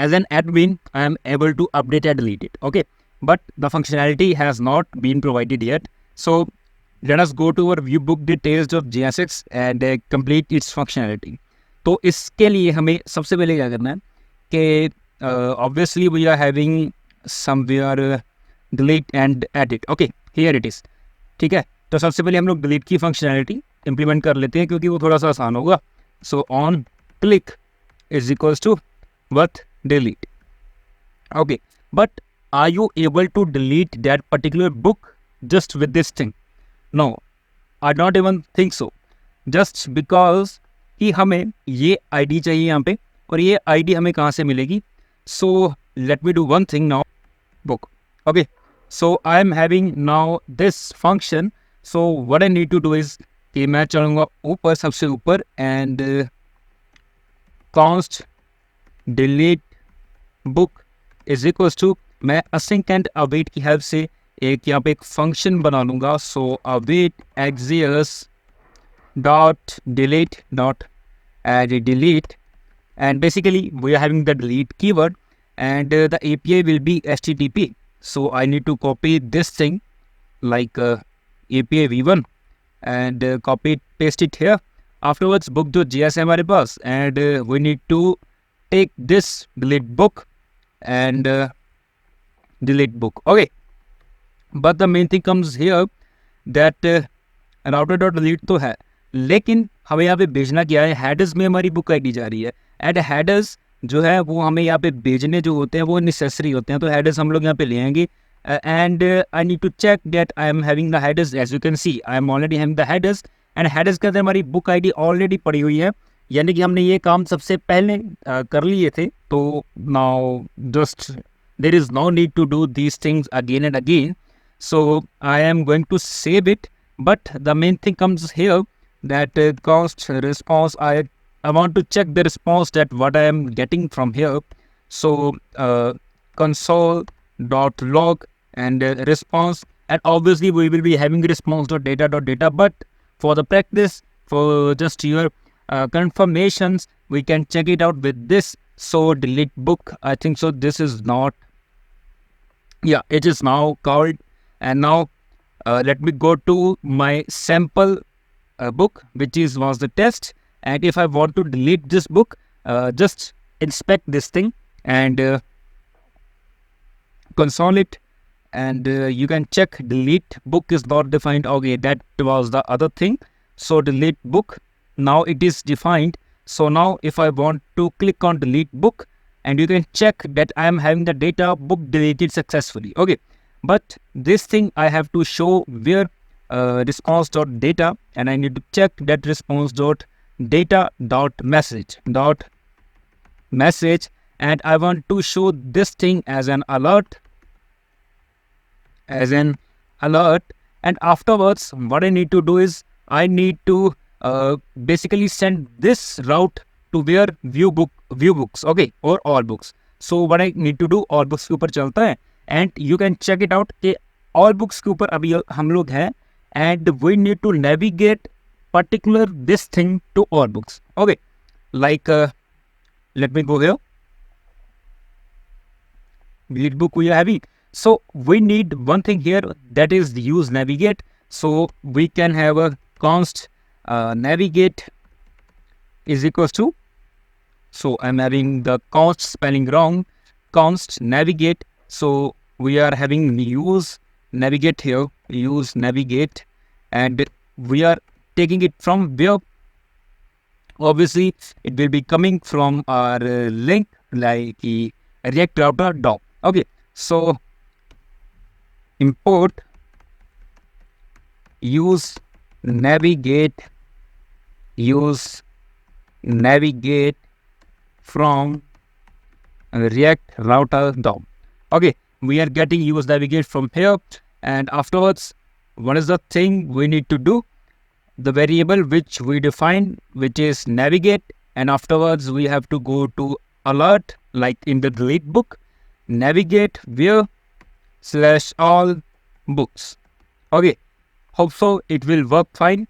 as an admin, I am able to update and delete it. Okay, but the functionality has not been provided yet. So let us go to our view book details of JSX and complete its functionality. तो इसके लिए हमें सबसे पहले क्या करना है कि obviously we are having somewhere delete and edit. Okay, here it is. ठीक है, तो सबसे पहले हम लोग delete की functionality implement कर लेते हैं क्योंकि वो थोड़ा सा आसान होगा. So on click is equals to what? Delete. Okay, but are you able to delete that particular book just with this thing? No, I don't even think so. Just because कि हमें ये ID चाहिए यहाँ पे और ये ID हमें कहाँ से मिलेगी? So let me do one thing now. Book. Okay, so I am having now this function. So what I need to do is कि मैं चलूँगा ऊपर सबसे ऊपर and const delete book is equals to मैं async and await की help से एक यहाँ पे एक फंक्शन बना लूँगा. So await axios dot delete dot add delete, and basically we are having the delete keyword and the API will be HTTP. So I need to copy this thing like API v1 and copy it, paste it here. Afterwards book.js है हमारे पास and we need to take this delete book and delete book. Okay, but the main thing comes here that router.delete तो है लेकिन हमें यहाँ पे भेजना क्या है? हेडर्स में हमारी बुक आईडी जा रही है एंड हेडर्स जो है वो हमें यहाँ पे भेजने जो होते हैं वो नेसेसरी होते हैं. तो हेडर्स हम लोग यहाँ पे ले आएंगे and I need to check that I am having the headers. As you can see I am already having the headers and headers के अंदर हमारी बुक आईडी ऑलरेडी पड़ी हुई है, यानी कि हमने ये काम सबसे पहले कर लिए थे. तो now just there is no need to do these things again and again. So I am going to save it, but the main thing comes here that const response. I want to check the response that what I am getting from here. So console dot log and response, and obviously we will be having response dot data. But for the practice, for just your confirmations, we can check it out with this. So delete book. I think so. This is not. Yeah, it is now called. And now let me go to my sample book, which was the test. And if I want to delete this book, just inspect this thing and console it, and you can check delete book is not defined. Okay, that was the other thing. So delete book, now it is defined. So now if I want to click on delete book, and you can check that I am having the data book deleted successfully. Okay, but this thing I have to show where response.data, and I need to check that response.data.message, and I want to show this thing as an alert, and afterwards what I need to do is I need to basically send this route to where view books, okay, or all books. So what I need to do, all books के ऊपर चलता है and you can check it out कि all books के ऊपर अभी हम लोग हैं and we need to navigate particular this thing to all books. Okay, like let me go here. Delete book we are having. So we need one thing here, that is use navigate. So we can have a const navigate is equals to, so I'm having the const spelling wrong, const navigate. So we are having use navigate here, use navigate, and we are taking it from where? Obviously it will be coming from our link like react router doc. Okay, so import use navigate from react router doc. Okay, we are getting use navigate from here, and afterwards what is the thing we need to do? The variable which we define, which is navigate, and afterwards we have to go to alert like in the delete book, navigate where /all books. Okay, hope so it will work fine.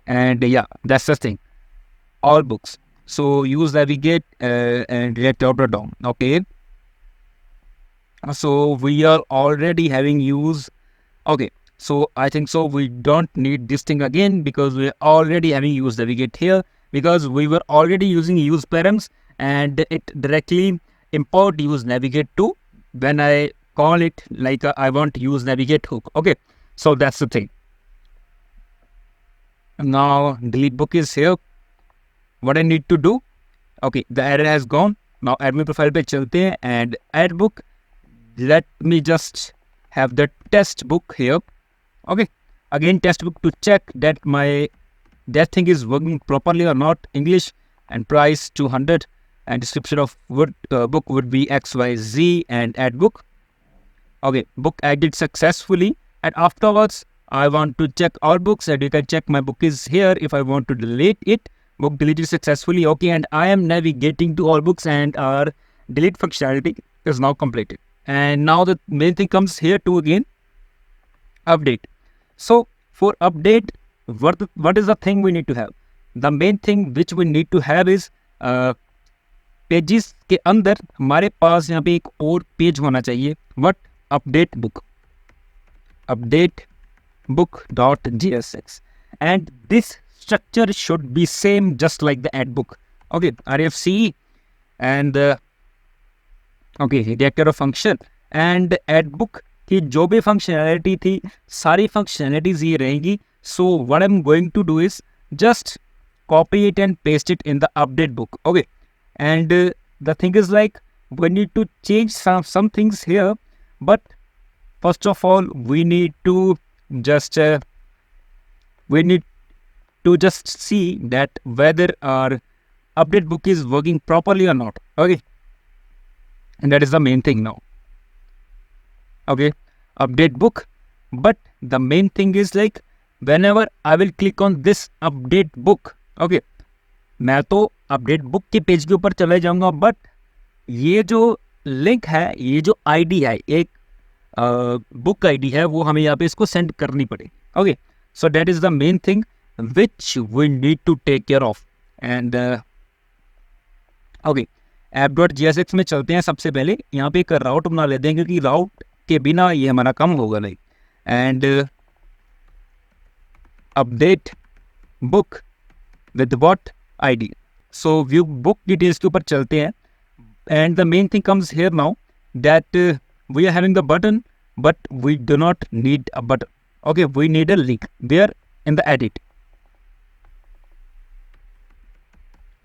And yeah, that's the thing, all books. So use navigate and let drop down. Okay. So we are already having use. Okay. So I think so we don't need this thing again because we're already having use navigate here because we were already using use params and it directly import use navigate to when I call it like I want use navigate hook. Okay. So that's the thing. Now delete book is here. What I need to do? Okay, the error has gone. Now admin profile पे चलते हैं and add book. Let me just have the test book here. Okay, again test book to check that that thing is working properly or not. English and price 200 and description of book would be XYZ and add book. Okay, book added successfully and afterwards I want to check all books and you can check my book is here. If I want to delete it, book deleted successfully. Okay, and I am navigating to all books and our delete functionality is now completed. And now the main thing comes here to again update. So for update, what is the thing we need to have? The main thing which we need to have is pages के अंदर हमारे पास यहाँ पे एक और page होना चाहिए. What? Update book.jsx and this structure should be same just like the add book. Okay, RFC and okay, reactor of function and add book की जो भी functionality थी सारी functionalities ये रहेंगी. So what I'm going to do is just copy it and paste it in the update book. Okay, and the thing is like we need to change some things here, but first of all we need to just see that whether our update book is working properly or not. Okay, and that is the main thing now. Okay, update book, but the main thing is like whenever I will click on this update book, okay, मैं तो update book के page के ऊपर चले जाऊंगा, but ये जो link है, ये जो आईडी है, एक बुक आईडी है, वो हमें यहाँ पे इसको सेंड करनी पड़ेगी. Okay, so that is the main thing which we need to take care of. And okay, app.jsx में चलते हैं. सबसे पहले यहाँ पे एक राउट बना लेते हैं क्योंकि राउट के बिना ये हमारा काम होगा नहीं. And update book with what ID. So view book details के ऊपर चलते हैं. And the main thing comes here now that we are having the button but we do not need a button. Okay, we need a link there in the edit.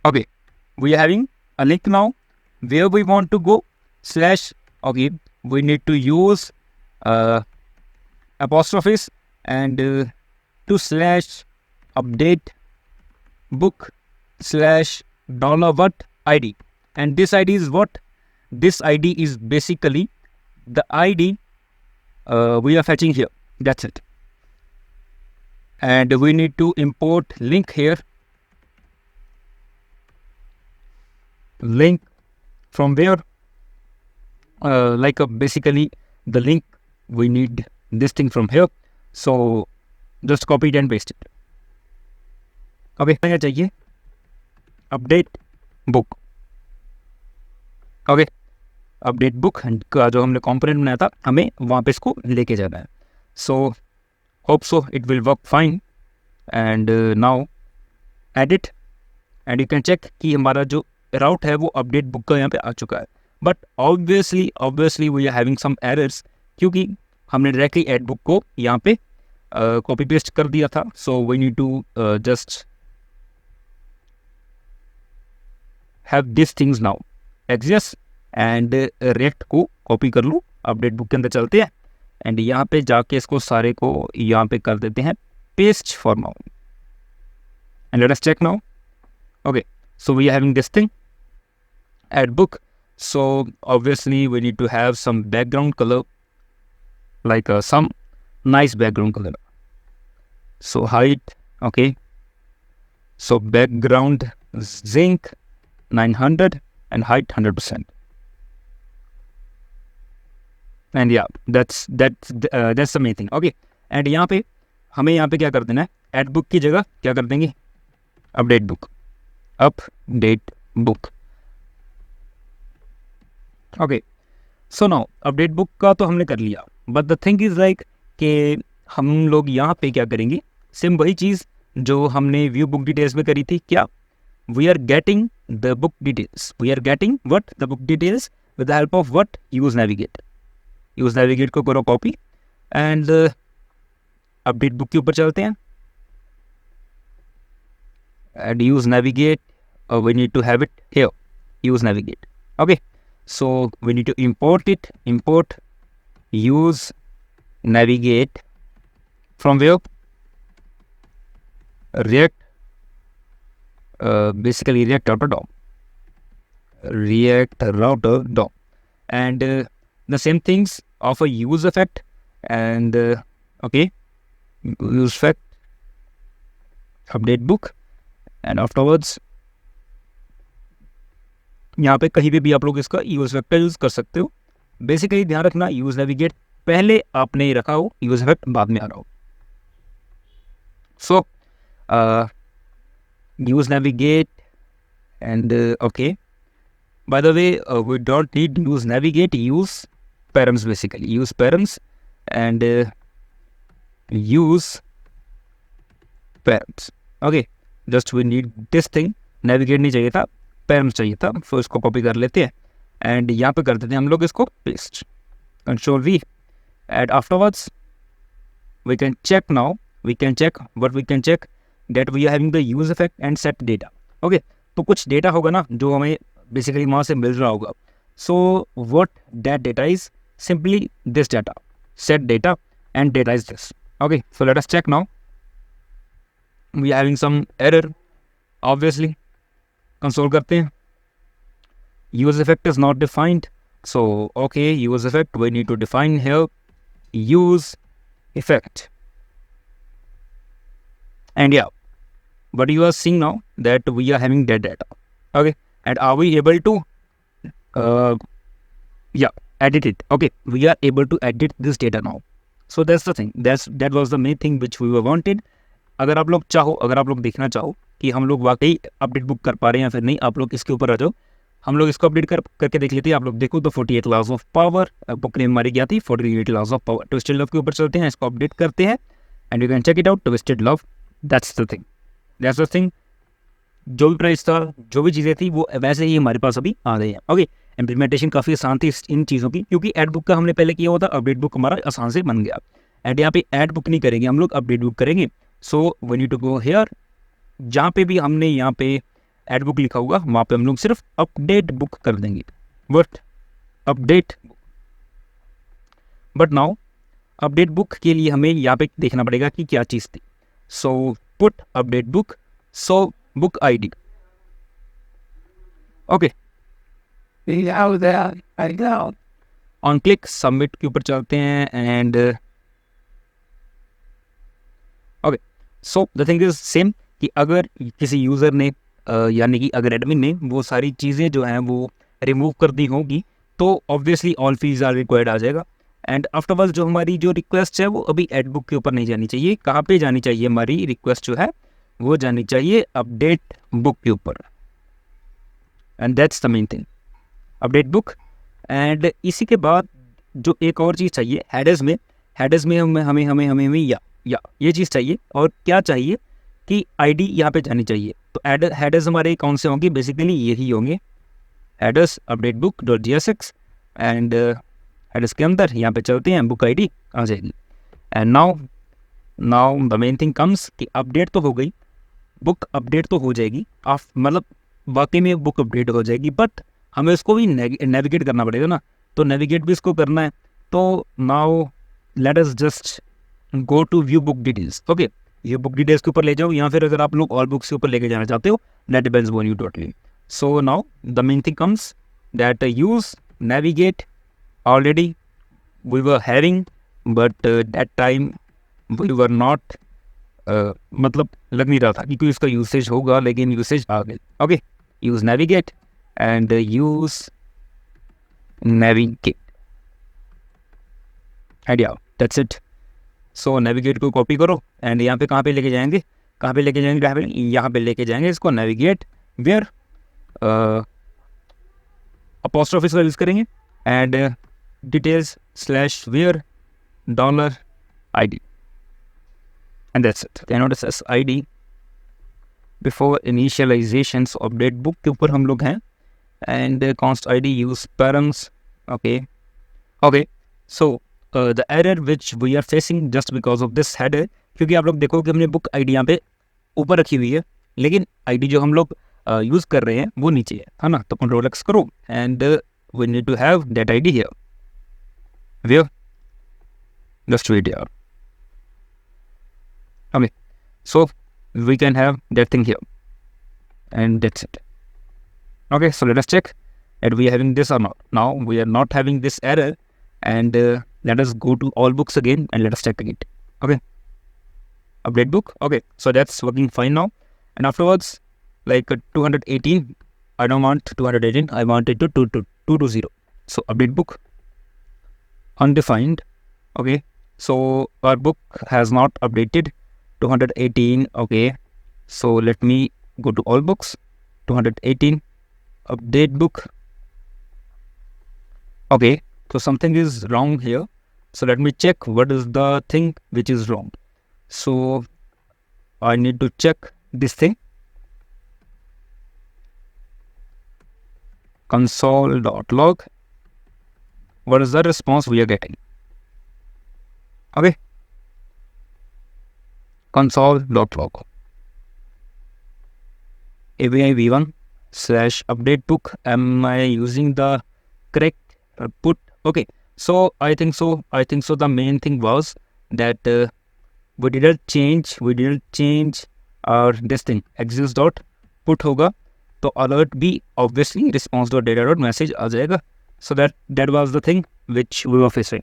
Okay, we are having a link now where we want to go slash. Okay, we need to use apostrophes and to slash update book slash dollar what ID, and this ID is what? This ID is basically the ID we are fetching here. That's it. And we need to import link here. Link from where? Basically the link, we need this thing from here. So just copy it and paste it. Okay, क्या चाहिए? Update book. Okay, update book का जो हमने component बनाया था, हमें वहाँ पे इसको लेके जाना है. So hope so it will work fine. And now edit and you can check कि हमारा जो राउट है वो अपडेट बुक का यहाँ पे आ चुका है. But obviously we are having some errors क्योंकि हमने डायरेक्टली एड बुक को यहाँ पे कॉपी पेस्ट कर दिया था. So we need to just have this things now. Axios and React को कॉपी कर लूँ, अपडेट बुक के अंदर चलते हैं एंड यहाँ पे जाके इसको सारे को यहाँ पे कर देते हैं paste for now. And let us check now. Okay, so we are having this thing, add book. So obviously we need to have some background color, like some nice background color. So height, okay, so background zinc 900 and height 100%. And yeah, that's the main thing. Okay, and यहाँ पे हमें यहाँ पे क्या कर देना है, add book की जगह क्या कर देंगे, update book. Update book. Okay, so now update book का तो हमने कर लिया, but the thing is like कि हम लोग यहाँ पे क्या करेंगे, सेम वही चीज़ जो हमने व्यू बुक डिटेल्स में करी थी। क्या? We are getting the book details, we are getting what, the book details with the help of what, use navigate. Use navigate को करो कॉपी एंड अपडेट बुक के ऊपर चलते हैं and use navigate. We need to have it here, use navigate. Okay, so we need to import it, import use navigate from where, react, basically react router DOM, react router DOM, and the same things of a use effect and okay, use effect update book and afterwards यहाँ पे कहीं पे भी आप लोग इसका use vector use कर सकते हो। बेसिकली ध्यान रखना, यूज नेविगेट पहले आपने रखा हो, यूज इफेक्ट बाद में आ रहा हो। So use navigate and okay, by the way we don't need use navigate, use params, basically use params and use params. Okay, just we need this thing, navigate नहीं चाहिए था, पैरम्स चाहिए था। तो इसको कॉपी कर लेते हैं एंड यहाँ पे कर देते हैं हम लोग इसको paste, control v, and afterwards we can check now, we can check what we can check, that we are having the use effect and set data. Okay, तो कुछ डेटा होगा ना जो हमें बेसिकली वहाँ से मिल रहा होगा। So what that data is, simply this data, set data and data is this. Okay, so let us check now, we are having some error obviously, console करते हैं, use effect is not defined, so okay, use effect we need to define here, use effect, and yeah, but you are seeing now that we are having that data. Okay, and are we able to edit it? Okay, we are able to edit this data now, so that's the thing, that was the main thing which we were wanted. अगर आप लोग चाहो, अगर आप लोग देखना चाहो कि हम लोग वाकई अपडेट बुक कर पा रहे हैं या फिर नहीं, आप लोग इसके ऊपर आ जाओ, हम लोग इसको अपडेट करके देख लेते हैं। आप लोग देखो तो 48 laws of power book name हमारी क्या थी, 48 laws of power. Twisted love के ऊपर चलते हैं, इसको अपडेट करते हैं and you can check it out, twisted love, that's the thing, जो भी प्राइस था, जो भी चीज़ें थी, वो वैसे ही हमारे पास अभी आ गई है। ओके, इम्प्लीमेंटेशन काफ़ी आसान थी इन चीज़ों की, क्योंकि एड बुक का हमने पहले किया हुआ था, अपडेट बुक हमारा आसान से बन गया। एंड यहाँ पे एड बुक नहीं करेंगे हम लोग, अपडेट बुक करेंगे। So we need to go here, जहाँ पे भी हमने यहाँ पे एड बुक लिखा होगा वहाँ पे हम लोग सिर्फ अपडेट बुक कर देंगे, but update book. But now update book के लिए हमें यहाँ पे देखना पड़ेगा कि क्या चीज़ थी। So put update book, so book ID, okay, on click submit के ऊपर चलते हैं and okay, so the thing is same कि अगर किसी यूज़र ने यानी कि अगर एडमिन ने वो सारी चीज़ें जो हैं वो रिमूव कर दी होगी, तो obviously all fees are required आ जाएगा। एंड आफ्टरवर्ड्स जो हमारी जो रिक्वेस्ट है वो अभी एड बुक के ऊपर नहीं जानी चाहिए, कहाँ पे जानी चाहिए हमारी रिक्वेस्ट जो है, वो जानी चाहिए अपडेट बुक के ऊपर, and that's the main thing, update book. And इसी के बाद जो एक और चीज़ चाहिए हेडर्स में, हमें ये चीज़ चाहिए, और क्या चाहिए कि ID यहाँ पे जानी चाहिए। तो हेडर्स हमारे कौन से होंगे, बेसिकली यही होंगे, headers update book dot JSX, and headers के अंदर यहाँ पे चलते हैं, बुक ID आ जाएगी। And now the main thing comes कि अपडेट तो हो गई, बुक अपडेट तो हो जाएगी, आप मतलब वाकई में बुक अपडेट हो जाएगी, बट हमें इसको भी नेविगेट करना पड़ेगा ना, तो नेविगेट भी इसको करना है। तो now let us just go to view book details. Okay, ये बुक डिटेल्स के ऊपर ले जाओ, या फिर अगर आप लोग ऑल बुक्स के ऊपर लेके जाना चाहते हो, that depends on you totally. So now the main thing comes that use navigate already we were having, but that time we were not, मतलब लग नहीं रहा था कि कोई इसका यूसेज होगा, लेकिन यूसेज आ गई। Okay, use navigate and use navigate, and या दैट्स इट। सो नेविगेट को कॉपी करो एंड यहाँ पे कहाँ पे लेके जाएंगे, यहाँ पे लेके जाएंगे इसको नेविगेट वेयर apostrophe इसका यूज करेंगे and details slash where dollar ID and that's it. Then notice as ID before initializations update book के ऊपर हम लोग हैं and const ID use params. Okay, so the error which we are facing just because of this header, क्योंकि आप लोग देखो कि हमने बुक ID यहाँ पे ऊपर रखी हुई है लेकिन ID जो हम लोग यूज कर रहे हैं वो नीचे है ना. तो कंट्रोल X करो and we need to have that ID here. Where? Just wait here. Okay, so we can have that thing here and that's it. Okay, so let us check that we are having this or not. Now we are not having this error and let us go to all books again and let us check it. Okay, update book. Okay, so that's working fine now. And afterwards, like 218, I don't want 218, I want it to 220. So update book undefined. Okay, so our book has not updated 218. Okay, so let me go to all books, 218 update book. Okay, so something is wrong here, so let me check what is the thing which is wrong. So I need to check this thing, console.log. What is the response we are getting? Okay, console.log API v1 / update book. Am I using the correct put? Okay, so I think so the main thing was that we didn't change our this thing exist.put होगा तो alert भी obviously response.data.message आ जाएगा. So that was the thing which we were facing.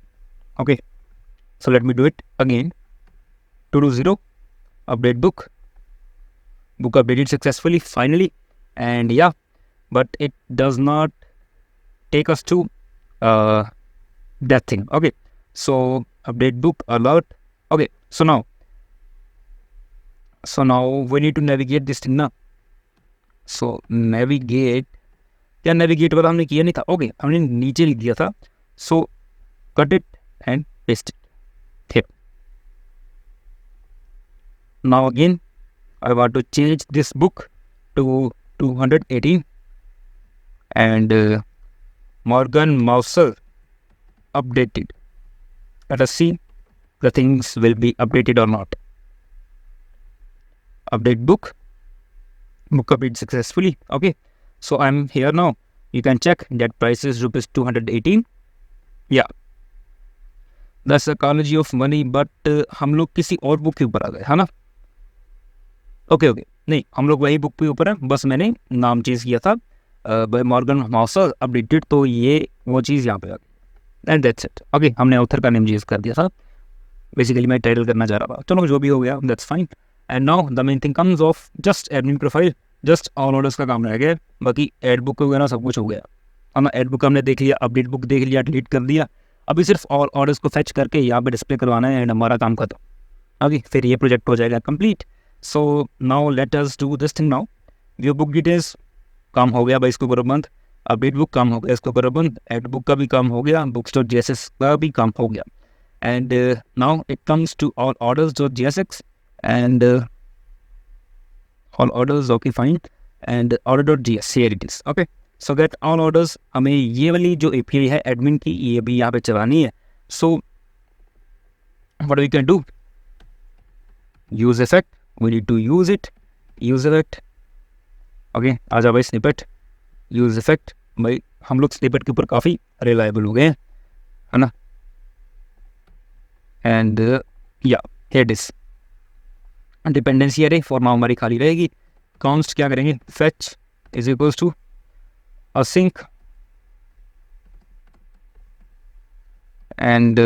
Okay, so let me do it again. 220 update book updated successfully finally, and yeah, but it does not take us to that thing. Okay, so update book alert. Okay, so now we need to navigate this thing now. So navigate वाला हमने किया नहीं था. Okay, हमने नीचे लिख दिया था. So cut it and paste it here. Now again I want to change this book to 218 and Morgan Mouser updated. Let us see the things will be updated or not. Update book updated successfully. Okay, so I'm here now. You can check that price is rupees 218. Yeah, the psychology of money. But हम लोग किसी और book के ऊपर आ गए है ना. Okay नहीं, हम लोग वही बुक के ऊपर है, बस मैंने नाम चेंज किया था बाय मॉर्गन माउसर अपडेटेड, तो ये वो चीज़ यहाँ पे आ गई एंड दैट्स इट. ओके, हमने ऑथर का नेम चेंज कर दिया था. बेसिकली मैं टाइटल करना चाह रहा था. चलो जो भी हो गया that's fine. And now the main thing comes of just admin profile. Just all orders का काम रह गया, बाकी एड बुक वगैरह सब कुछ हो गया. हम एड बुक हमने देख लिया, अपडेट बुक देख लिया, डिलीट कर दिया. अभी सिर्फ ऑल ऑर्डर्स को फैच करके यहाँ पे डिस्प्ले करवाना है एंड हमारा काम खत्म. ओके, फिर ये प्रोजेक्ट हो जाएगा complete. So now let us do this thing now. View book details काम हो गया भाई, इसको करो बंद. अपडेट बुक काम हो गया, इसको करो बंद. एड बुक का भी काम हो गया, books.jsx का भी काम हो गया. And now it comes to all orders.jsx and all orders. Okay, fine. And order.js, here it is. Okay, so get all orders. हमें ये वाली जो API है एडमिन की, ये भी यहाँ पे चलानी है. So what we can do? Use effect. We need to use it. Use effect. Okay, आ जा भाई स्निपेट. Use effect. भाई हम लोग स्निपेट के ऊपर काफ़ी रिलायबल हो गए हैं, है ना. And yeah here it is. Dependency array for now हमारी खाली रहेगी. कॉन्स्ट क्या करेंगे? Fetch is equals to async and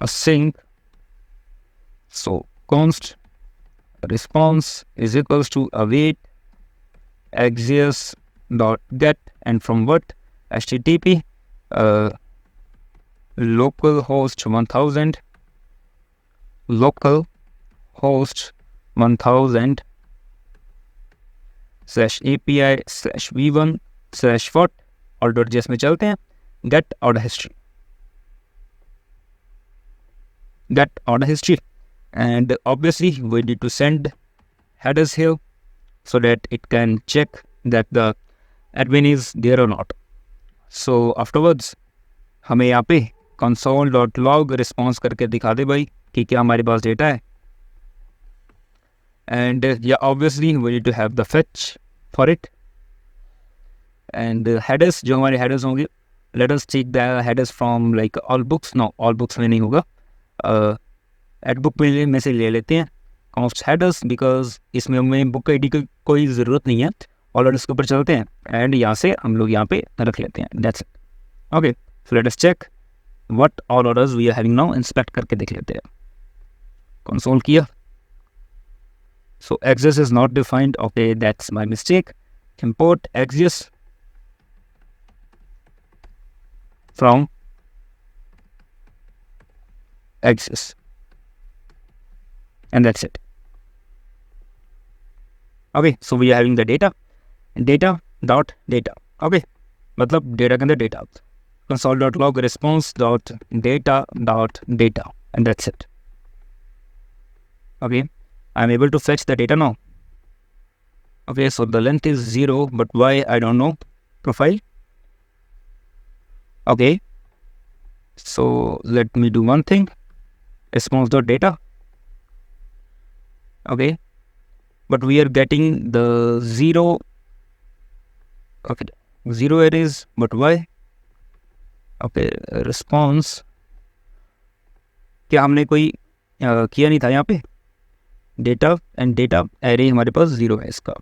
async. So const response is equals to await axios dot get, and from what? HTTP localhost 1000 localhost 1000/API/V1/what all.js में चलते हैं, get order history and obviously we need to send headers here so that it can check that the admin is there or not. So afterwards हमें यहाँ पे console.log response करके दिखा दे भाई कि क्या हमारे पास डेटा है. And yeah, obviously we need to have the fetch for it. And headers, जो हमारे headers होंगे, let us take the headers from like all books. No, all books में नहीं होगा, एड बुक में से ले लेते हैं कॉस्ट हेडर्स, बिकॉज इसमें हमें बुक आई डी की कोई ज़रूरत नहीं है. ऑल ऑर्डर्स के ऊपर चलते हैं एंड यहाँ से हम लोग यहाँ पे रख लेते हैं. That's it. Okay, so let us check what all orders we are having now. Inspect करके देख लेते हैं. कंसोल किया, so access is not defined. Okay, that's my mistake. Import access from access and that's it. Okay, so we are having the data dot data. Okay, मतलब data के अंदर data, console.log response dot data and that's it. Okay, I'm able to fetch the data now. Okay, so the length is 0, but why I don't know. Profile. Okay, so let me do one thing. Response.data. Okay, but we are getting the 0. Okay, 0 arrays, but why? Okay, response क्या हमने कोई किया नहीं था यहाँ पे. Data and data array हमारे पास 0 है इसका.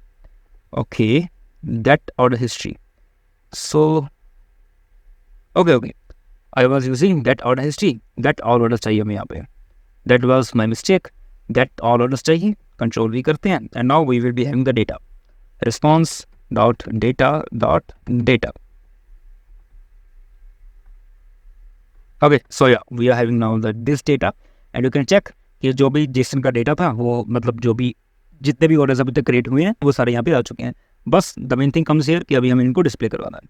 Okay, that order history. So okay, I was using that order history. That all order चाहिए हमें यहाँ पे. That was my mistake. That all orders चाहिए, कंट्रोल भी करते हैं. And now we will be having the data. Response dot data dot data. Okay, so yeah we are having now this data and you can check कि जो भी Jason का data था वो, मतलब जो भी जितने भी ऑर्डर्स अभी तक क्रिएट हुए हैं वो सारे यहाँ पे आ चुके हैं. बस the main thing comes here कि अभी हमें इनको डिस्प्ले करवाना है.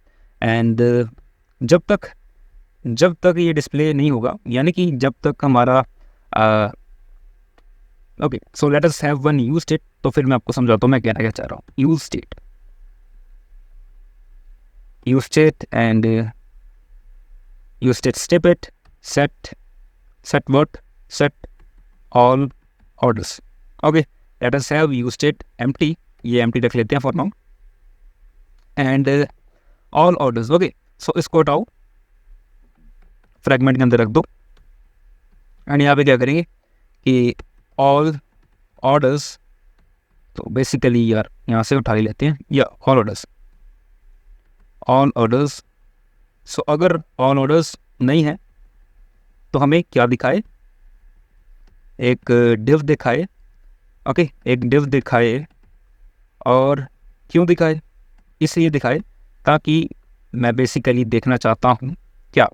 एंड जब तक ये डिस्प्ले नहीं होगा, यानी कि जब तक हमारा okay, so let us have one use state. तो फिर मैं आपको समझाता हूँ मैं क्या चाह रहा हूँ. Use state and use state step it set what, set all orders. Okay, let us have use state empty. ये empty रख लेते हैं for now. and all orders. Okay, so इसको हटाओ, फ्रेगमेंट के अंदर रख दो. एंड यहाँ पे क्या करेंगे कि all orders, तो बेसिकली यार यहाँ से उठा ही लेते हैं या all orders. सो अगर all orders नहीं है तो हमें क्या दिखाए, एक div दिखाए. ओके, एक div दिखाए. और क्यों दिखाए? इसलिए दिखाए ताकि मैं बेसिकली देखना चाहता हूँ क्या.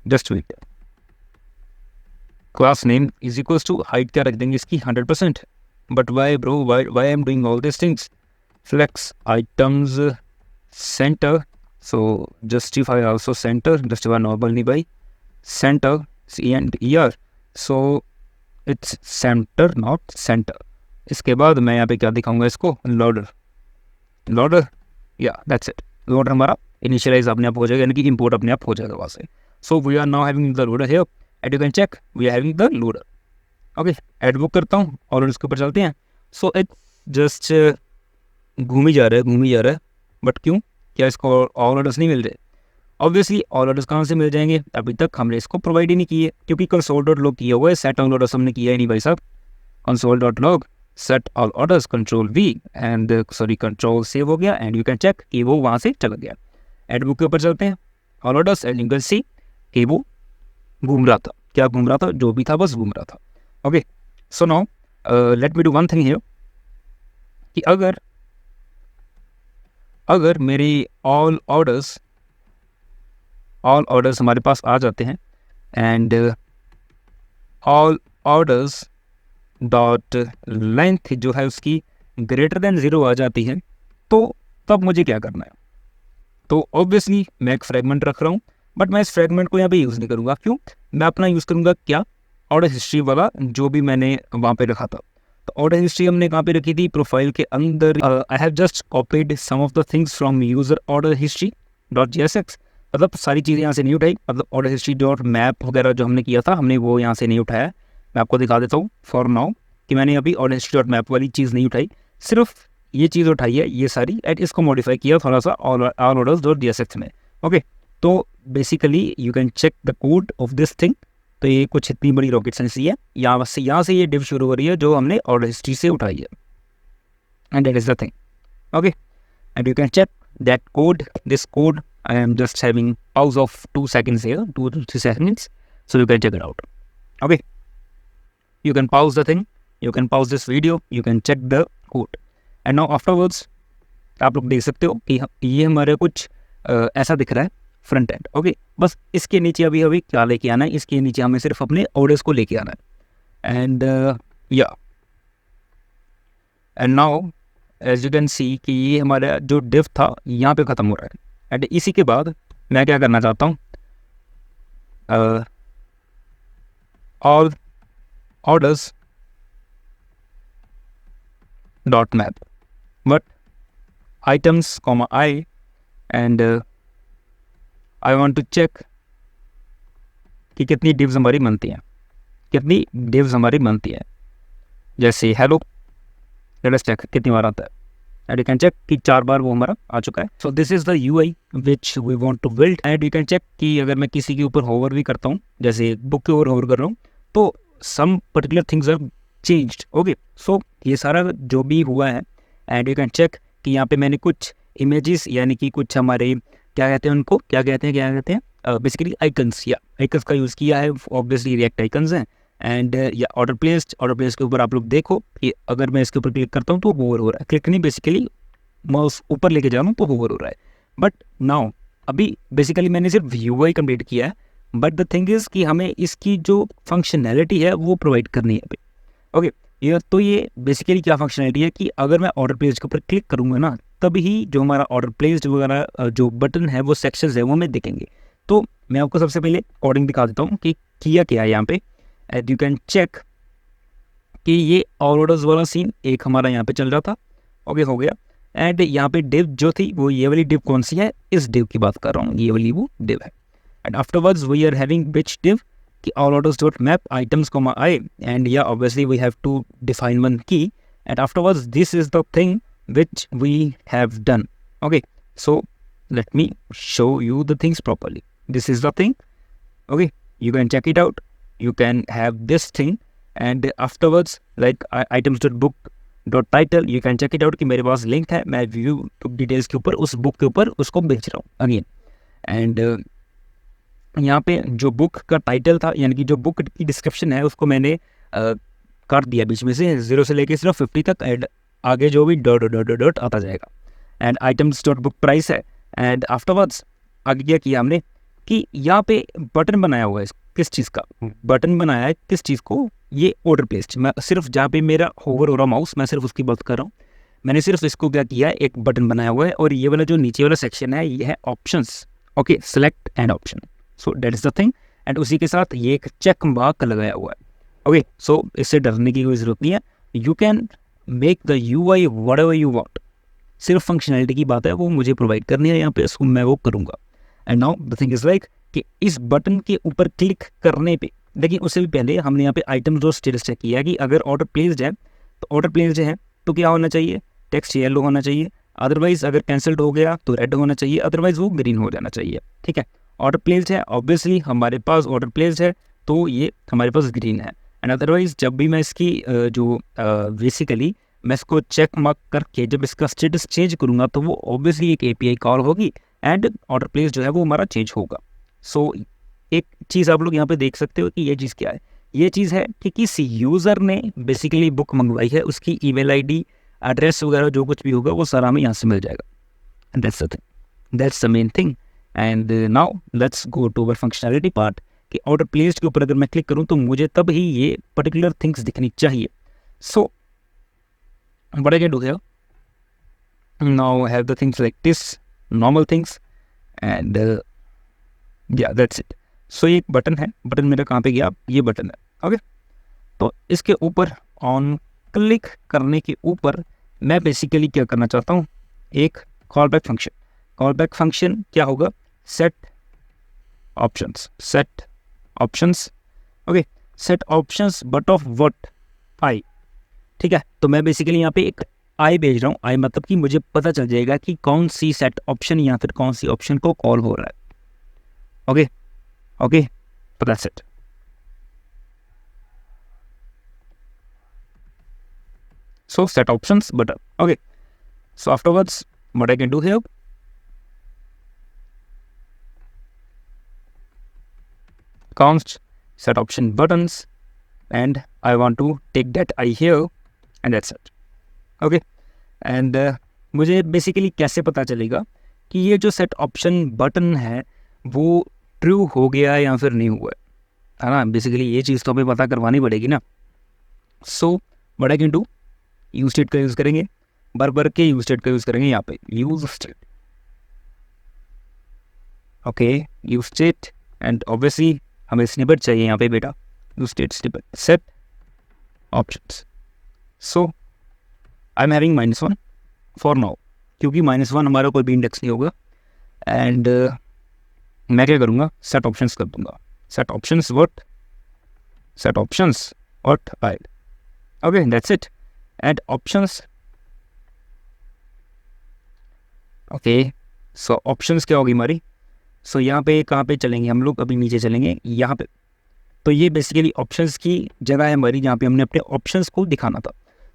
Just wait. Class name is equals to height क्या रख देंगे इसकी 100%. But why bro, why I am doing all this things. Flex items center, so justify also center. Justify normal नहीं भाई, center CENTER. So it's center not center. इसके बाद मैं यहाँ पे क्या दिखाऊंगा इसको, लोडर. या दैट्स इट. लोडर हमारा इनिशियलाइज अपने आप हो जाएगा, यानी कि इंपोर्ट अपने आप हो जाएगा वहाँ से. So we are now having the loader here and you can check we are having the loader. Okay, add book करता हूँ और इसके ऊपर चलते हैं. सो इट जस्ट घूम ही जा रहा है. बट क्यों, क्या इसको ऑल ऑर्डर्स नहीं मिल रहे? ऑब्वियसली ऑल ऑर्डर्स कहाँ से मिल जाएंगे, अभी तक हमने इसको प्रोवाइड ही नहीं किए क्योंकि console.log किया हुआ है. सेट ऑल ऑर्डर्स हमने किया ही नहीं भाई साहब. console.log set all orders, control V and control save हो गया एंड यू कैन चेक कि वो वहाँ से चला गया. एड बुक के ऊपर चलते हैं, all orders and you can see कि वो घूम रहा था. क्या घूम रहा था? जो भी था बस घूम रहा था. Okay, so now late me do one thing here कि अगर मेरी ऑल ऑर्डर्स हमारे पास आ जाते हैं and all orders dot length जो है उसकी ग्रेटर देन 0 आ जाती है, तो तब मुझे क्या करना है? तो ऑब्वियसली मैं एक फ्रेगमेंट रख रहा हूँ, बट मैं इस फ्रेगमेंट को यहाँ पे यूज़ नहीं करूँगा। क्यों? मैं अपना यूज़ करूँगा क्या? ऑर्डर हिस्ट्री वाला जो भी मैंने वहाँ पे रखा था। तो ऑर्डर हिस्ट्री हमने कहाँ पे रखी थी? प्रोफाइल के अंदर। I have just copied some of the things from user order history dot JSX। मतलब सारी चीज़ें यहाँ से नहीं उठाई, मतलब ऑर्डर हिस्ट्री डॉट मैप वगैरह जो हमने किया था, हमने वो यहाँ से नहीं उठाया। मैं आपको दिखा देता हूँ फॉर नाउ कि मैंने अभी ऑर्डर हिस्ट्री डॉट मैप वाली चीज़ नहीं उठाई, सिर्फ ये चीज़ उठाई है ये सारी, एंड इसको मॉडिफाई किया थोड़ा सा ऑल ऑर्डर्स डॉट JSX में। ओके, तो basically you can check the code of this thing. तो ये कुछ इतनी बड़ी रॉकेट साइंस है, यहाँ से ये डिव शुरू हो रही है जो हमने ऑर्डर हिस्ट्री से उठाई है, and that is the thing. Okay, and you can check that code, this code I am just having pause of 2 seconds here, 2 to 3 seconds, so you can check it out. Okay, you can pause the thing, you can pause this video, you can check the code, and now afterwards आप लोग देख सकते हो कि ये हमारे कुछ ऐसा दिख रहा है फ्रंट एंड। ओके, बस इसके नीचे अभी क्या लेके आना है? इसके नीचे हमें सिर्फ अपने ऑर्डर्स को लेके आना है, and and now as you can see कि ये हमारा जो डिव था यहाँ पे ख़त्म हो रहा है। एंड इसी के बाद मैं क्या करना चाहता हूँ, all orders dot map but items comma I, and I want to check कि कितनी डिव्स हमारी बनती हैं, कितनी डिव्स हमारी बनती हैं। जैसे हेलो, लेट अस चेक कितनी बार आता है, एंड यू कैन चेक कि 4 बार वो हमारा आ चुका है। So this is the UI which we want to build, and you can check कि अगर मैं किसी के ऊपर होवर भी करता हूँ, जैसे बुक के ऊपर होवर कर रहा हूँ, तो some particular things are changed. Okay, so ये सारा जो भी हुआ है, एंड यू कैन चेक कि यहाँ पे मैंने कुछ इमेजेस यानी कि कुछ हमारे क्या कहते हैं उनको, क्या कहते हैं बेसिकली आइकन्स या आइकन्स का यूज़ किया है। ऑब्वियसली रिएक्ट आइकन्स हैं, एंड या ऑर्डर प्लेस्ड के ऊपर आप लोग देखो कि अगर मैं इसके ऊपर क्लिक करता हूँ तो होवर हो रहा है। क्लिक नहीं, बेसिकली माउस ऊपर लेके जा रहा हूँ तो होवर हो रहा है। बट नाउ अभी बेसिकली मैंने सिर्फ UI कंप्लीट किया है, बट द थिंग इज़ कि हमें इसकी जो फंक्शनैलिटी है वो प्रोवाइड करनी है अभी। ओके, ये बेसिकली क्या फंक्शनैलिटी है कि अगर मैं ऑर्डर प्लेस्ड के ऊपर क्लिक करूँगा ना, तभी जो हमारा ऑर्डर प्लेस्ड वगैरह जो बटन है वो सेक्शंस है वो हमें दिखेंगे। तो मैं आपको सबसे पहले कोडिंग दिखा देता हूँ कि किया क्या है यहाँ पे, एंड यू कैन चेक कि ये ऑल ऑर्डर्स वाला सीन एक हमारा यहाँ पे चल रहा था। ओके, हो गया। एंड यहाँ पे डिव जो थी वो ये वाली डिव कौन सी है? इस डिव की बात कर रहा हूँ, ये वाली वो डिव है। And afterwards we are having which div कि all orders dot map items comma I, and yeah obviously we have to define one key, and afterwards this is the thing which we have done. Okay, so let me show you the things properly. This is the thing. Okay, you can check it out. You can have this thing, and afterwards like items.book.title you can check it out कि मेरे पास link है, मैं view details के ऊपर उस book के ऊपर उसको बेच रहा हूँ अगेन। एंड यहाँ पे जो बुक का टाइटल था यानी कि जो बुक की डिस्क्रिप्शन है उसको मैंने काट दिया बीच में से 0 से लेके सिर्फ 50 तक, एंड आगे जो भी डॉट आता जाएगा। And items dot book price है, एंड आफ्टरवर्ड्स आगे क्या किया हमने कि यहाँ पे बटन बनाया हुआ है। किस चीज़ का बटन बनाया है? किस चीज़ को? ये ऑर्डर प्लेस्ड। मैं सिर्फ जहाँ पे मेरा होवर हो रहा माउस, मैं सिर्फ उसकी बात कर रहा हूँ। मैंने सिर्फ इसको क्या किया है, एक बटन बनाया हुआ है, और ये वाला जो नीचे वाला सेक्शन है ये है options. Okay, select and option, so that is the thing. And उसी के साथ ये एक चेक मार्क लगाया हुआ है। ओके, सो इससे डरने की कोई ज़रूरत नहीं है। You can make the UI whatever you want, सिर्फ फंक्शनैलिटी की बात है, वो मुझे प्रोवाइड करनी है यहाँ पे, उसको मैं वो करूँगा। And now the thing is like कि इस बटन के ऊपर क्लिक करने पे, लेकिन उससे भी पहले हमने यहाँ पे आइटम्स और स्टेटस चेक किया कि अगर ऑर्डर प्लेस्ड है तो ऑर्डर प्लेस्ड है तो क्या होना चाहिए? टेक्स्ट येलो होना चाहिए, अदरवाइज अगर कैंसल्ड हो गया तो रेड होना चाहिए, अदरवाइज वो ग्रीन हो जाना चाहिए। ठीक है, ऑर्डर प्लेस्ड है, ऑब्वियसली हमारे पास ऑर्डर प्लेस्ड है तो ये हमारे पास ग्रीन है। एंड अदरवाइज जब भी मैं इसकी जो बेसिकली मैं इसको चेक मार्क करके जब इसका स्टेटस चेंज करूँगा तो वो ऑब्वियसली एक API कॉल होगी, एंड ऑर्डर प्लेस जो है वो हमारा चेंज होगा। सो एक चीज़ आप लोग यहाँ पे देख सकते हो कि ये चीज़ क्या है। ये चीज़ है कि किसी यूज़र ने बेसिकली बुक मंगवाई है, उसकी ईमेल ID, एड्रेस वगैरह जो कुछ भी होगा वो सारा हमें यहाँ से मिल जाएगा। That's the thing, that's the main thing. And now let's go to our functionality part कि ऑर्डर प्लेस्ड के ऊपर अगर मैं क्लिक करूँ तो मुझे तब ही ये पर्टिकुलर थिंग्स दिखनी चाहिए। So what I can do here, now I have the things like this, normal things, and yeah, that's it. So ये एक बटन है, बटन मेरा कहाँ पे गया, ये बटन है, ओके। तो इसके ऊपर ऑन क्लिक करने के ऊपर मैं बेसिकली क्या करना चाहता हूँ, एक callback function. Callback function क्या होगा, set options, set options, okay, set options but of what, I, ठीक है। तो मैं बेसिकली यहाँ पे एक आई भेज रहा हूँ, आई मतलब कि मुझे पता चल जाएगा कि कौन सी सेट ऑप्शन या फिर कौन सी ऑप्शन को कॉल हो रहा है, ओके ओके, तो that's it. So set options button, okay. So afterwards what I can do here, const set option buttons, and I want to take that I here, and that's it, okay. And मुझे basically कैसे पता चलेगा कि ये जो set option button है वो true हो गया या फिर नहीं हुआ है ना, बेसिकली ये चीज़ तो हमें पता करवानी पड़ेगी ना। So what I can do, use state का यूज़ करेंगे, भर के यूज स्टेट का यूज़ करेंगे यहाँ पे, use state, okay, use state, and obviously हमें स्निपेट चाहिए यहाँ पे बेटा, use state snippet, set options. So I am having -1 for now, क्योंकि -1 हमारा कोई भी इंडेक्स नहीं होगा, एंड मैं क्या करूँगा, सेट ऑप्शंस कर दूंगा, set options what, set options what I, okay, that's it. And options, okay, so options क्या होगी हमारी, सो यहाँ पे कहाँ पे चलेंगे हम लोग, अभी नीचे चलेंगे यहाँ पे। तो ये बेसिकली ऑप्शंस की जगह है हमारी, जहाँ पे हमने अपने ऑप्शंस को दिखाना था।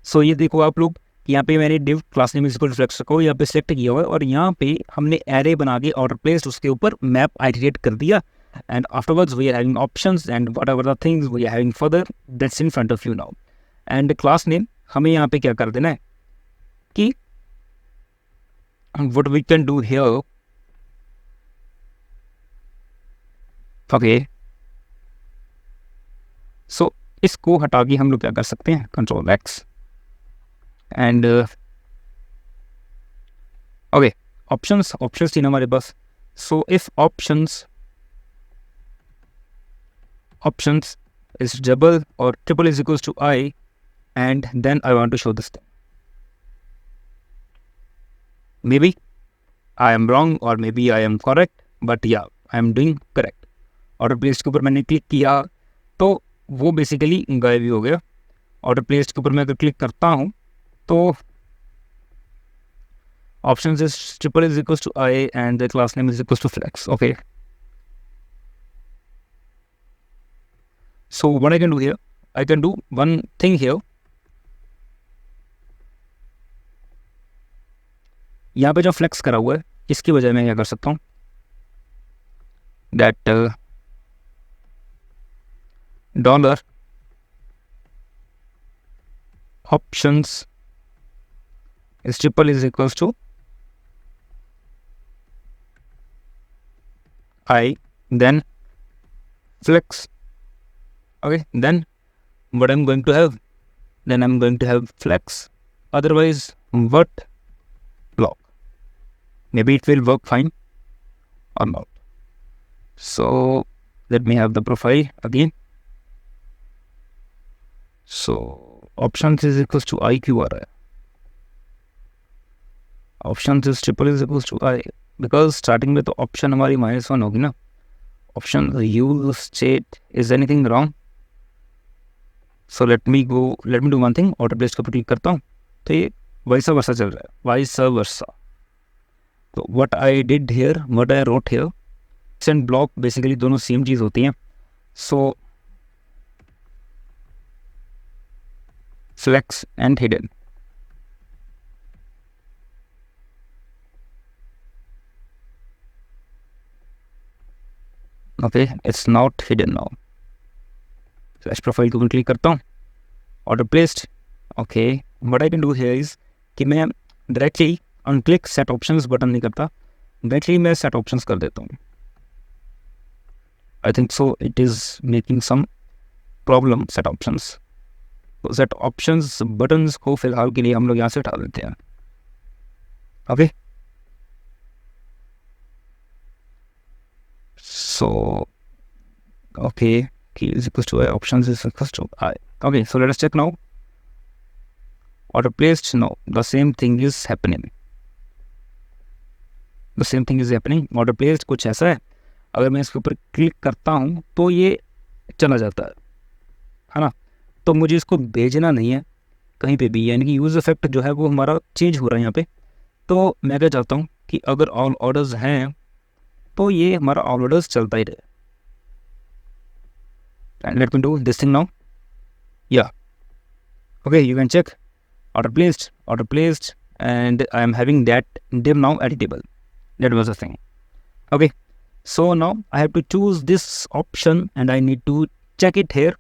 सो ये देखो आप लोग, यहाँ पे मैंने div class name equal flex को यहाँ पे सेलेक्ट किया हुआ है, और यहाँ पे हमने एरे बना के ऑर्डर प्लेस्ड उसके ऊपर मैप आइटरेट कर दिया, and afterwards we are having options and whatever the things we are having further, that's in front of you now. And class name हमें यहाँ पे क्या कर देना है कि what we can do here, okay, so इसको हटा के हम लोग क्या कर सकते हैं, control X, and okay, options, options थी ना हमारे पास। So if options, options is double और triple is equals to I, and then I want to show this thing. Maybe I am wrong or maybe I am correct, but yeah, I am doing correct. Order placed के ऊपर मैंने click किया तो वो basically गायब ही हो गया। Order placed के ऊपर मैं अगर क्लिक करता हूँ तो options is triple is equals to I and the class name is equals to flex, okay. So what I can do here, I can do one thing here, यहाँ पे जो फ्लेक्स करा हुआ है इसकी वजह मैं क्या कर सकता हूँ, that dollar options is triple is equals to I, then flex, okay, then what I'm going to have, then I'm going to have flex, otherwise what block, maybe it will work fine or not. So let me have the profile again. So options is equals to I क्यों आ रहा है, options is triple is equals to I, because starting में तो option हमारी -1 होगी ना, option use state, is anything wrong. So let me do one thing, order place को click करता हूँ तो ये वैसा वर्सा चल रहा है, वाइस वर्सा। तो what I did here, what I wrote here, and block basically दोनों सेम चीज़ होती हैं। So flex and hidden, okay, it's not hidden now. Flash profile को क्लिक करता हूँ, order placed, okay. What I can do here is कि मैं directly on click set options button नहीं करता, डायरेक्टली मैं सेट ऑप्शंस कर देता हूँ। I think so it is making some problem, set options, तो सेट ऑप्शंस बटन्स को फिलहाल के लिए हम लोग यहाँ से हटा देते हैं। Okay, so okay key is equals to I, options is equals to I. Okay, so let us check now. Order placed, no, the same thing is happening. The same thing is happening. Order placed कुछ ऐसा है, अगर मैं इसके ऊपर click करता हूँ तो ये चला जाता है ना। तो मुझे इसको भेजना नहीं है कहीं पे भी, यानी कि यूज इफेक्ट जो है वो हमारा चेंज हो रहा है यहाँ पे। तो मैं क्या चाहता हूँ कि अगर ऑल ऑर्डर्स हैं तो ये हमारा ऑल ऑर्डर्स चलता ही रहे। And let me do this thing now. Yeah, okay, you can check order placed, and I am having that div now editable. That was the thing. Okay, so now I have to choose this option and I need to check it here.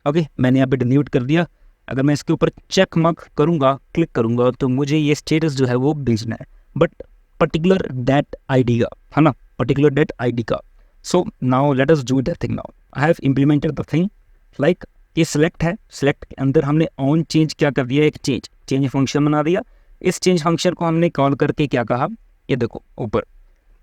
Okay, मैंने यहाँ पे delete कर दिया। अगर मैं इसके ऊपर check mark करूँगा, क्लिक करूँगा, तो मुझे ये स्टेटस जो है वो भेजना है, बट पर्टिकुलर डेट आईडी का, है ना, पर्टिकुलर डेट आईडी का। सो now let us do that thing now. I have implemented the thing like ये सिलेक्ट है, सिलेक्ट के अंदर हमने ऑन चेंज क्या कर दिया, एक चेंज फंक्शन बना दिया। इस चेंज फंक्शन को हमने कॉल करके क्या कहा, ये देखो ऊपर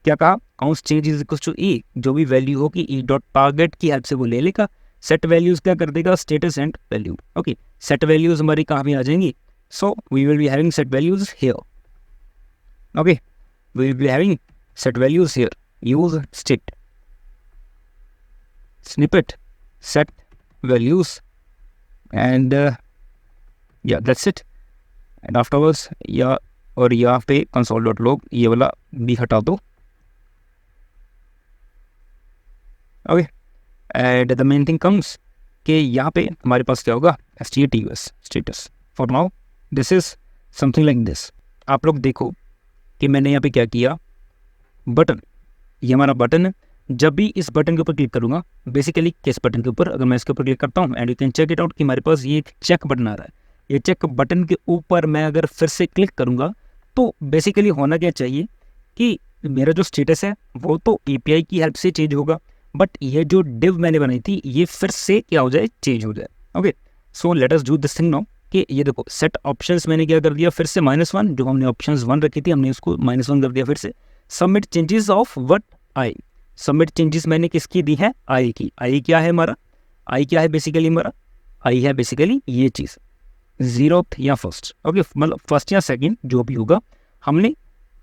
क्या कहा, count change is equal to E, जो भी वैल्यू होगी ई डॉट टारगेट की हेल्प से वो ले लेगा। सेट वैल्यूज क्या कर देगा, status and value. Okay, set values हमारी कहाँ पे आ जाएंगी, so we will be having set values here. Okay, we will be having set values here, use state snippet set values, and yeah, that's it. And afterwards या और यहाँ पे console.log ये वाला भी हटा दो। Okay, and the main thing comes कि यहाँ पे हमारे पास क्या होगा, status status. For now this is something like this. आप लोग देखो कि मैंने यहाँ पे क्या किया, बटन, ये हमारा बटन है। जब भी इस बटन के ऊपर क्लिक करूंगा, बेसिकली किस बटन के ऊपर, अगर मैं इसके ऊपर क्लिक करता हूँ and you can check it out कि हमारे पास ये एक चेक बटन आ रहा है। ये चेक बटन के ऊपर मैं अगर फिर से क्लिक करूंगा तो बेसिकली होना क्या चाहिए कि मेरा जो स्टेटस है वो तो API की हेल्प से चेंज होगा, बट ये जो डिव मैंने बनाई थी ये फिर से क्या हो जाए, चेंज हो जाए। Okay, so let us do this thing now कि ये देखो सेट ऑप्शंस मैंने क्या कर दिया, फिर से -1, जो हमने ऑप्शंस 1 रखी थी हमने उसको -1 कर दिया फिर से। Submit changes of what I, submit changes मैंने किसकी दी है, आई की। आई क्या है हमारा, आई क्या है बेसिकली हमारा, आई है बेसिकली ये चीज़ 0th या फर्स्ट। ओके, मतलब फर्स्ट या सेकंड जो भी होगा हमने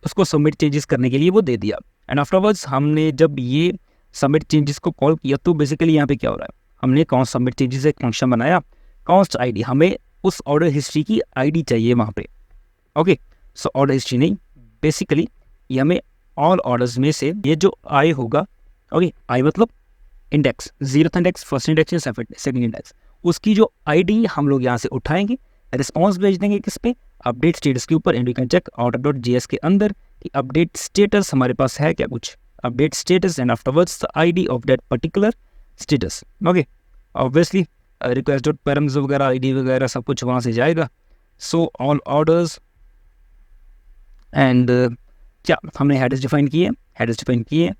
उसको सबमिट चेंजेस करने के लिए वो दे दिया। एंड आफ्टरवर्ड्स हमने जब ये सबमिट चेंजेस को कॉल किया तो बेसिकली यहाँ पे क्या हो रहा है, हमने कॉन्स्ट सबमिट चेंजेस एक फंक्शन बनाया, कॉन्स्ट आईडी, हमें उस ऑर्डर हिस्ट्री की आईडी चाहिए वहाँ पे। ओके, सो ऑर्डर हिस्ट्री नहीं, बेसिकली ये हमें ऑल ऑर्डर्स में से ये जो आई होगा, ओके, आई मतलब index, 0th index, first index या सेकंड इंडेक्स, उसकी जो आईडी हम लोग यहाँ से उठाएंगे, रिस्पॉन्स भेज देंगे किस पे, अपडेट स्टेटस के ऊपर। And you can check order.js के अंदर कि अपडेट स्टेटस हमारे पास है क्या, कुछ update status, and afterwards the ID of that particular status. Okay, obviously request.params वगैरह आईडी वगैरह सब कुछ वहाँ से जाएगा। सो ऑल ऑर्डर्स एंड क्या हमने हेडर्स डिफाइन किए,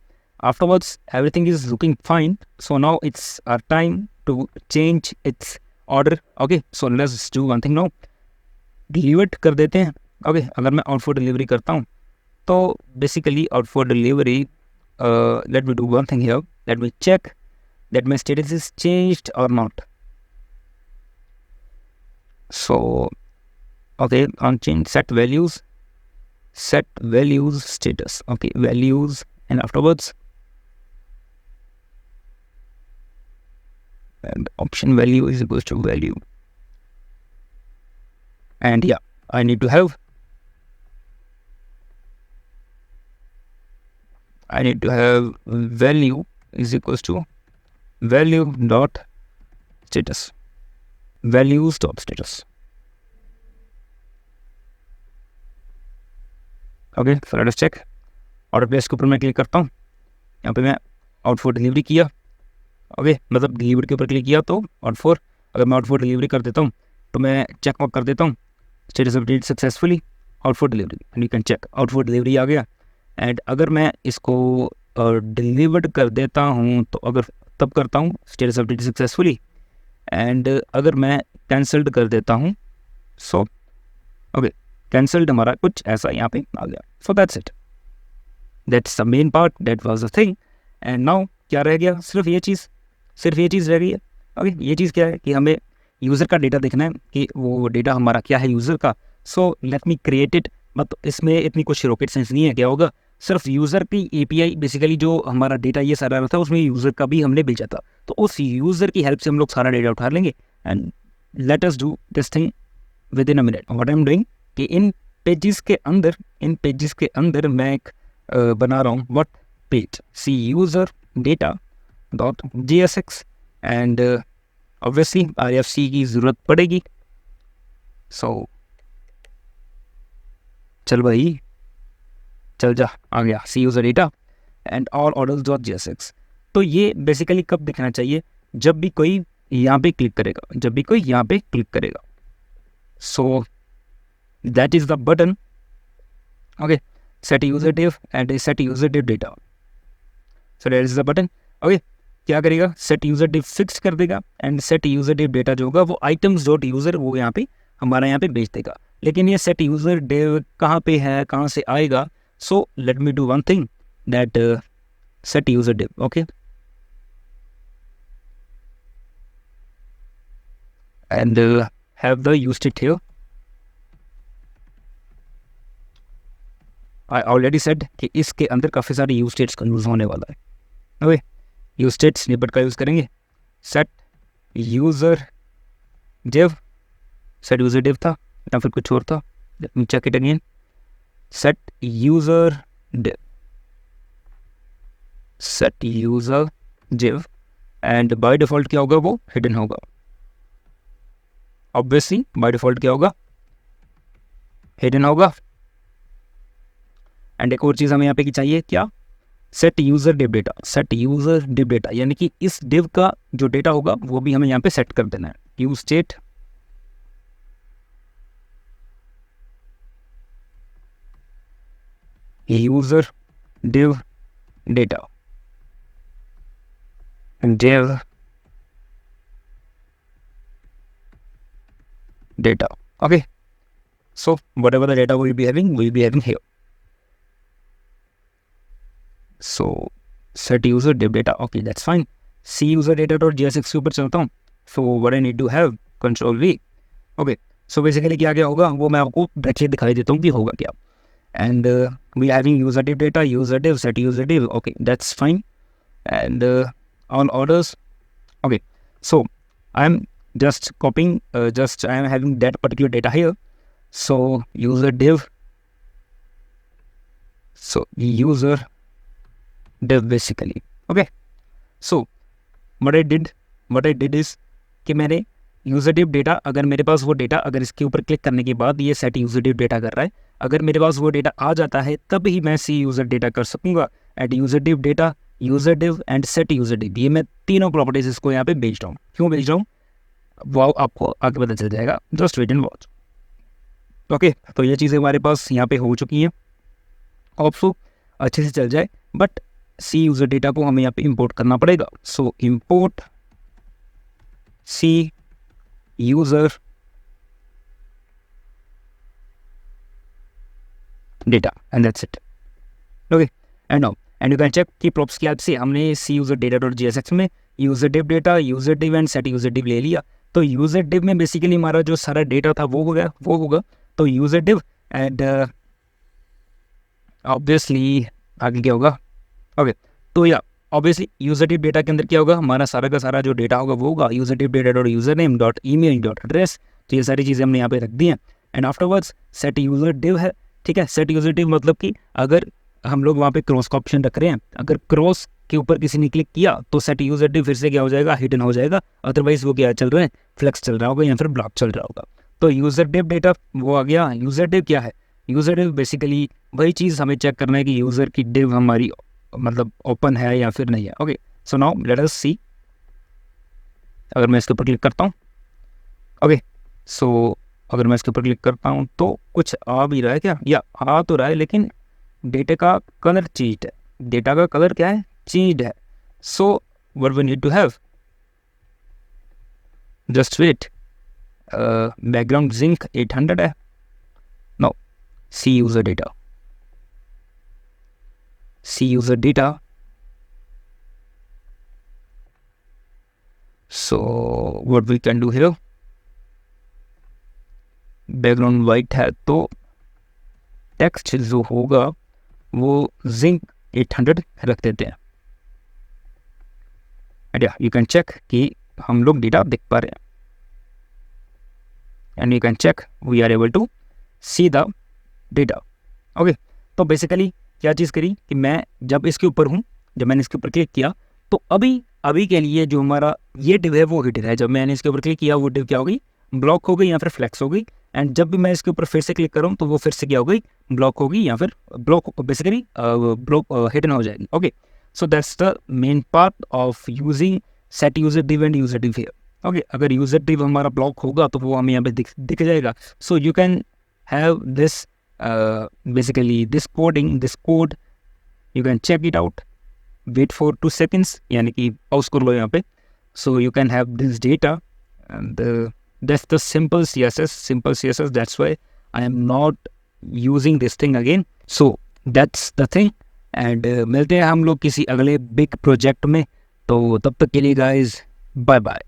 afterwards everything is looking fine. So now it's our time to change its order. Okay, so let's do one thing now, deliver कर देते हैं। ओके, अगर मैं आउट फॉर डिलीवरी करता हूँ तो basically out for delivery, let me do one thing here, let me check that my status is changed और not. So okay, on change set values status, okay, values, and afterwards and option value is equals to value, and yeah, I need to have value is equals to value dot status, values dot status। Okay, so let us check. Order place के ऊपर मैं click करता हूँ, यहाँ पे मैं out for delivery किया। Okay, मतलब डिलीवरी के ऊपर क्लिक किया तो आउट फॉर, अगर मैं आउट फॉर डिलीवरी कर देता हूँ तो मैं चेक मार्क कर देता हूँ status update successfully out for delivery, and you can check out for delivery आ गया। एंड अगर मैं इसको डिलीवर्ड कर देता हूँ तो अगर तब करता हूँ स्टेटस अपडेट सक्सेसफुली, एंड अगर मैं कैंसल्ड कर देता हूँ. सो ओके, कैंसल्ड हमारा कुछ ऐसा यहाँ पे आ गया. So that's it, that's the main part, that was the thing. And now क्या रह गया, सिर्फ ये चीज़ रह गई है. ओके, ये चीज़ क्या है कि हमें यूज़र का डेटा देखना है कि वो डेटा हमारा क्या है यूज़र का. So let me create it. मतलब इसमें इतनी कुछ रॉकेट साइंस नहीं है. क्या होगा, सिर्फ यूज़र की एपीआई बेसिकली जो हमारा डेटा ये सारा रहता है उसमें यूज़र का भी हमने भेजा था, तो उस यूज़र की हेल्प से हम लोग सारा डेटा उठा लेंगे. And let us do this thing with in a minute. What I am doing कि इन पेजेस के अंदर मैं एक बना रहा हूँ what page, see user data dot JSX. And obviously IFC की ज़रूरत पड़ेगी. सो चल भाई, चल जा, आ गया C user data and all orders dot JSX. तो ये बेसिकली कब दिखना चाहिए, जब भी कोई यहाँ पे क्लिक करेगा, so that is the button. Okay, set user div and set user div data. So that is the button. Okay, क्या करेगा, सेट यूज़र डिव फिक्स कर देगा and set user div data जो होगा वो आइटम्स डॉट यूज़र वो यहाँ पे हमारा यहाँ पे भेज देगा. लेकिन ये सेट यूज़र डिव कहाँ पे है, कहाँ से आएगा. So let me do one thing, that set user div. Okay, and have the used here. I already said कि इसके अंदर काफ़ी सारे यूज स्टेट्स का यूज़ होने वाला है. ओके, यूज स्टेट स्निपेट का यूज़ करेंगे. Set user div, set user div था या फिर कुछ और था, let me check it again. Set user div, set user div and by default क्या होगा, वो हिडन होगा. ऑब्वियसली बाय डिफ़ॉल्ट क्या होगा, हिडन होगा. एंड एक और चीज़ हमें यहाँ पे की चाहिए, क्या, set user div data. Set user div data यानी कि इस डिव का जो डेटा होगा वो भी हमें यहाँ पे सेट कर देना है. Use state user div data div data. Okay, so whatever the data we'll be having here. So set user div data. Okay, that's fine. C user data dot JSX के ऊपर चलता हूँ. So what I need to have, Control V. Okay, so basically क्या क्या होगा वो मैं आपको बैठे दिखाई देता हूँ कि होगा क्या. And we having user div data, user div, set user div. Okay, that's fine. And on orders. Okay, so I'm just copying, I am having that particular data here. So user div, so user div basically. Okay, so what I did is कि मैंने user div data, अगर मेरे पास वो data, अगर इसके ऊपर click करने के बाद ये सेट यूज़र डिव डेटा कर रहा है, अगर मेरे पास वो डेटा आ जाता है तब ही मैं सी यूज़र डेटा कर सकूँगा. At user div data, user div and set user div, ये मैं तीनों प्रॉपर्टीज इसको यहाँ पे भेज रहा हूँ. क्यों भेज रहा हूँ वो आपको आगे पता चल जाएगा. Just wait and watch. Okay, तो ये चीज़ें हमारे पास यहाँ पे हो चुकी हैं. ऑप्सो अच्छे से चल जाए, बट सी यूज़र डेटा को हमें यहाँ पे इंपोर्ट करना पड़ेगा. So import C user data and that's it. Okay, and now and you can check कि प्रॉप्स की हेल्प से हमने C user data dot JSX में user div data, user div and set user div ले लिया. तो user div में basically हमारा जो सारा डेटा था वो होगा. तो यूज़र डिव एंड ऑब्वियसली आगे क्या होगा. ओके, तो या ऑब्वियसली यूज़र डिव डेटा के अंदर क्या होगा, हमारा सारा का सारा जो डेटा होगा वो होगा user div data dot user name dot email dot address. तो ये सारी चीज़ें हमने यहाँ पे रख दी हैं. And afterwards set user div है. ठीक है, सेट यूज़र डिव मतलब कि अगर हम लोग वहाँ पे क्रॉस का ऑप्शन रख रहे हैं, अगर क्रॉस के ऊपर किसी ने क्लिक किया तो सेट यूज़र डिव फिर से क्या हो जाएगा, हिडन हो जाएगा. अदरवाइज वो क्या चल रहा है, फ्लेक्स चल रहा होगा या फिर ब्लॉक चल रहा होगा. तो यूज़र डिव डेटा वो आ गया. यूज़र डिव क्या है, यूज़र डिव बेसिकली वही चीज़ हमें चेक करना है कि यूज़र की डिव हमारी मतलब ओपन है या फिर नहीं है. Okay, so now let us see. अगर मैं इसके ऊपर क्लिक करता हूँ, ओके, सो अगर मैं इसके ऊपर क्लिक करता हूँ तो कुछ आ भी रहा है क्या, या आ तो रहा है लेकिन डेटा का कलर चेंज्ड है. डेटा का कलर क्या है, चेंज्ड है. So what we need to have, just wait. Background zinc 800 है, no, see user data, see user data. So what we can do here, background white है तो text जो होगा वो जिंक 800 रख देते हैं। एंड यू कैन चेक कि हम लोग डेटा देख पा रहे हैं, and you can check we are able to see the data. Okay, तो बेसिकली क्या चीज़ करी कि मैं जब इसके ऊपर हूँ, जब मैंने इसके ऊपर क्लिक किया तो अभी के लिए जो हमारा ये डिव है वो हिडन है। जब मैंने इसके ऊपर क्लिक किया वो डिव क्या हो गई, ब्लॉक हो गई या फिर फ्लैक्स हो गई। एंड जब भी मैं इसके ऊपर फिर से क्लिक करूँ तो वो फिर से क्या हो गई, ब्लॉक होगी या फिर ब्लॉक बेसिकली ब्लॉक हिडन हो जाएगी। Okay, so that's the main part of using set user div and user div here. Okay, अगर यूजर डिव हमारा ब्लॉक होगा तो वो हमें यहाँ पे दिख जाएगा। So you can have this basically this code, you can check it out, wait for 2 seconds, यानी कि pause कर लो यहाँ पे। So you can have this data, and that's the simple CSS, that's why I am not using this thing again. So that's the thing, and मिलते हैं हम लोग किसी अगले बिग प्रोजेक्ट में। तो तब तक के लिए गाइज बाय बाय।